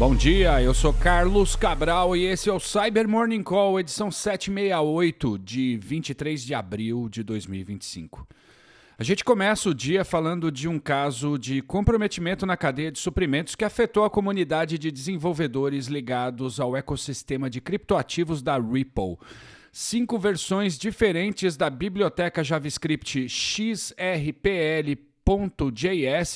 Bom dia, eu sou Carlos Cabral e esse é o Cyber Morning Call, edição 768 de 23 de abril de 2025. A gente começa o dia falando de um caso de comprometimento na cadeia de suprimentos que afetou a comunidade de desenvolvedores ligados ao ecossistema de criptoativos da Ripple. 5 versões diferentes da biblioteca JavaScript XRPL.js,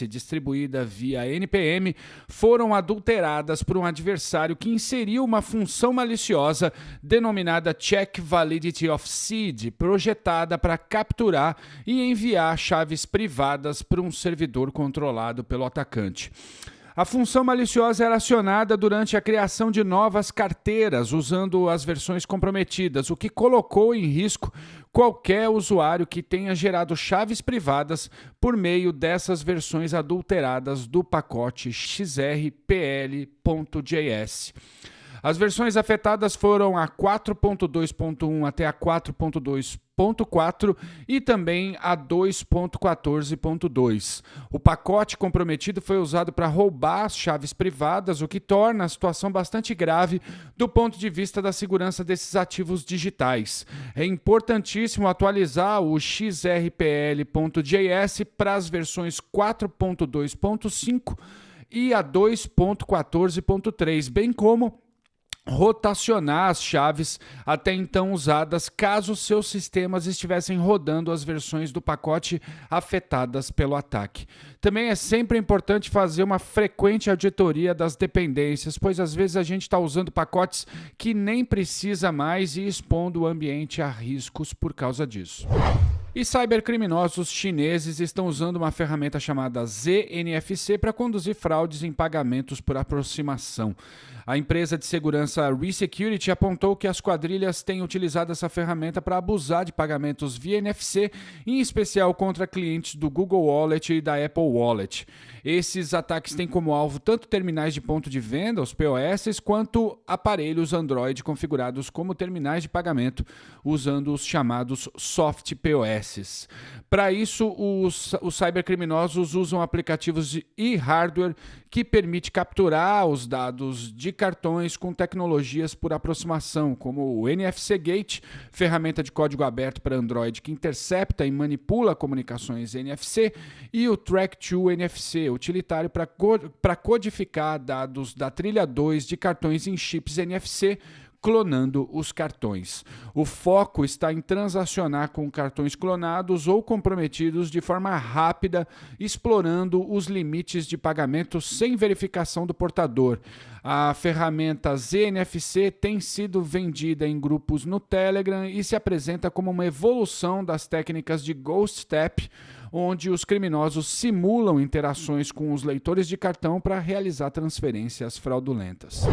distribuída via NPM, foram adulteradas por um adversário que inseriu uma função maliciosa denominada Check Validity of Seed, projetada para capturar e enviar chaves privadas para um servidor controlado pelo atacante. A função maliciosa era acionada durante a criação de novas carteiras, usando as versões comprometidas, o que colocou em risco qualquer usuário que tenha gerado chaves privadas por meio dessas versões adulteradas do pacote XRPL.js. As versões afetadas foram a 4.2.1 até a 4.2.4 e também a 2.14.2. O pacote comprometido foi usado para roubar as chaves privadas, o que torna a situação bastante grave do ponto de vista da segurança desses ativos digitais. É importantíssimo atualizar o XRPL.js para as versões 4.2.5 e a 2.14.3, bem como rotacionar as chaves até então usadas caso seus sistemas estivessem rodando as versões do pacote afetadas pelo ataque. Também é sempre importante fazer uma frequente auditoria das dependências, pois às vezes a gente está usando pacotes que nem precisa mais e expondo o ambiente a riscos por causa disso. E cybercriminosos chineses estão usando uma ferramenta chamada ZNFC para conduzir fraudes em pagamentos por aproximação. A empresa de segurança ReSecurity apontou que as quadrilhas têm utilizado essa ferramenta para abusar de pagamentos via NFC, em especial contra clientes do Google Wallet e da Apple Wallet. Esses ataques têm como alvo tanto terminais de ponto de venda, os POS, quanto aparelhos Android configurados como terminais de pagamento, usando os chamados soft POS. Para isso, os cybercriminosos usam aplicativos e hardware que permite capturar os dados de cartões com tecnologias por aproximação, como o NFC Gate, ferramenta de código aberto para Android que intercepta e manipula comunicações NFC, e o Track2 NFC, utilitário para codificar dados da trilha 2 de cartões em chips NFC, clonando os cartões. O foco está em transacionar com cartões clonados ou comprometidos de forma rápida, explorando os limites de pagamento sem verificação do portador. A ferramenta ZNFC tem sido vendida em grupos no Telegram e se apresenta como uma evolução das técnicas de Ghost Tap, onde os criminosos simulam interações com os leitores de cartão para realizar transferências fraudulentas.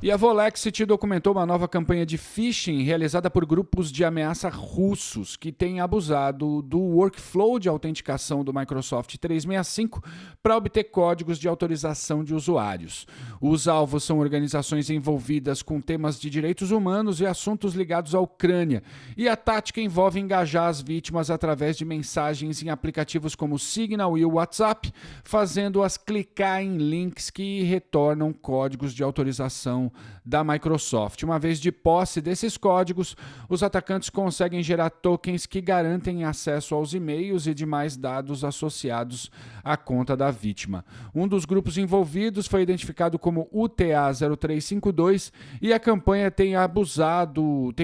E a Volexity documentou uma nova campanha de phishing realizada por grupos de ameaça russos que têm abusado do workflow de autenticação do Microsoft 365 para obter códigos de autorização de usuários. Os alvos são organizações envolvidas com temas de direitos humanos e assuntos ligados à Ucrânia, e a tática envolve engajar as vítimas através de mensagens em aplicativos como Signal e o WhatsApp, fazendo-as clicar em links que retornam códigos de autorização da Microsoft. Uma vez de posse desses códigos, os atacantes conseguem gerar tokens que garantem acesso aos e-mails e demais dados associados à conta da vítima. Um dos grupos envolvidos foi identificado como UTA0352 e a campanha tem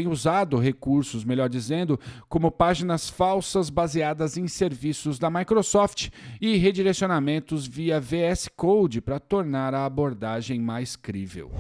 usado recursos, melhor dizendo, como páginas falsas baseadas em serviços da Microsoft e redirecionamentos via VS Code para tornar a abordagem mais crível.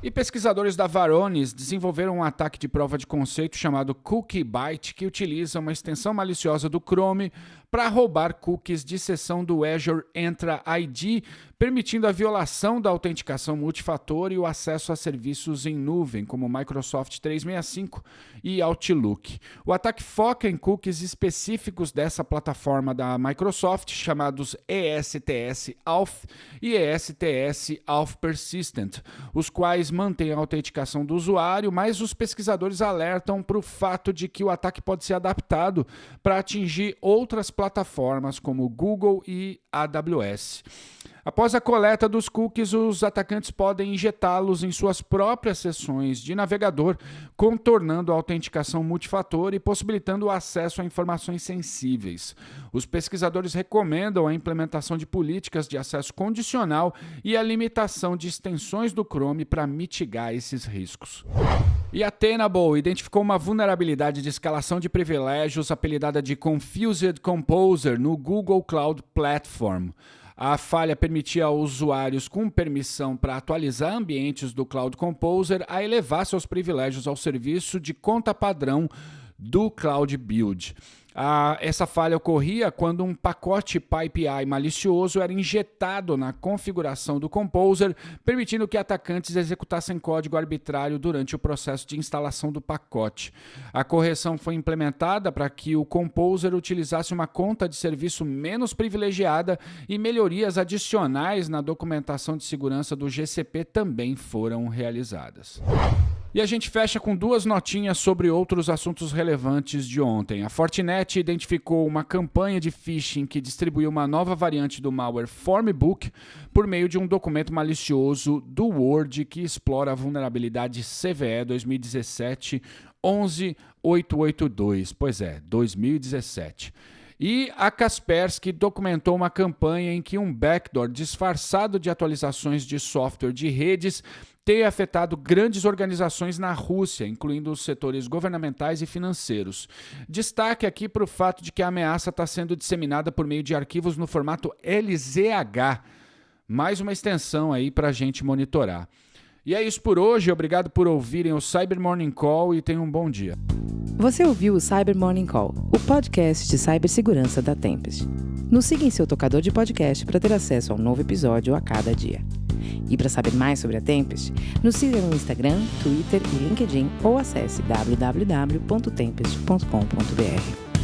E pesquisadores da Varonis desenvolveram um ataque de prova de conceito chamado Cookie Byte, que utiliza uma extensão maliciosa do Chrome para roubar cookies de sessão do Azure Entra ID, permitindo a violação da autenticação multifator e o acesso a serviços em nuvem, como Microsoft 365 e Outlook. O ataque foca em cookies específicos dessa plataforma da Microsoft, chamados ESTS Auth e ESTS Auth Persistent, os quais mantêm a autenticação do usuário, mas os pesquisadores alertam para o fato de que o ataque pode ser adaptado para atingir outras plataformas como Google e AWS. Após a coleta dos cookies, os atacantes podem injetá-los em suas próprias sessões de navegador, contornando a autenticação multifator e possibilitando o acesso a informações sensíveis. Os pesquisadores recomendam a implementação de políticas de acesso condicional e a limitação de extensões do Chrome para mitigar esses riscos. E a Tenable identificou uma vulnerabilidade de escalação de privilégios apelidada de Confused Composer no Google Cloud Platform. A falha permitia aos usuários com permissão para atualizar ambientes do Cloud Composer a elevar seus privilégios ao serviço de conta padrão do Cloud Build. Essa falha ocorria quando um pacote PyPI malicioso era injetado na configuração do Composer, permitindo que atacantes executassem código arbitrário durante o processo de instalação do pacote. A correção foi implementada para que o Composer utilizasse uma conta de serviço menos privilegiada e melhorias adicionais na documentação de segurança do GCP também foram realizadas. E a gente fecha com 2 notinhas sobre outros assuntos relevantes de ontem. A Fortinet identificou uma campanha de phishing que distribuiu uma nova variante do malware Formbook por meio de um documento malicioso do Word que explora a vulnerabilidade CVE 2017-11882. Pois é, 2017. E a Kaspersky documentou uma campanha em que um backdoor disfarçado de atualizações de software de redes tem afetado grandes organizações na Rússia, incluindo os setores governamentais e financeiros. Destaque aqui para o fato de que a ameaça está sendo disseminada por meio de arquivos no formato LZH. Mais uma extensão aí para a gente monitorar. E é isso por hoje. Obrigado por ouvirem o Cyber Morning Call e tenham um bom dia. Você ouviu o Cyber Morning Call, o podcast de cibersegurança da Tempest. Nos siga em seu tocador de podcast para ter acesso a um novo episódio a cada dia. E para saber mais sobre a Tempest, nos siga no Instagram, Twitter e LinkedIn ou acesse www.tempest.com.br.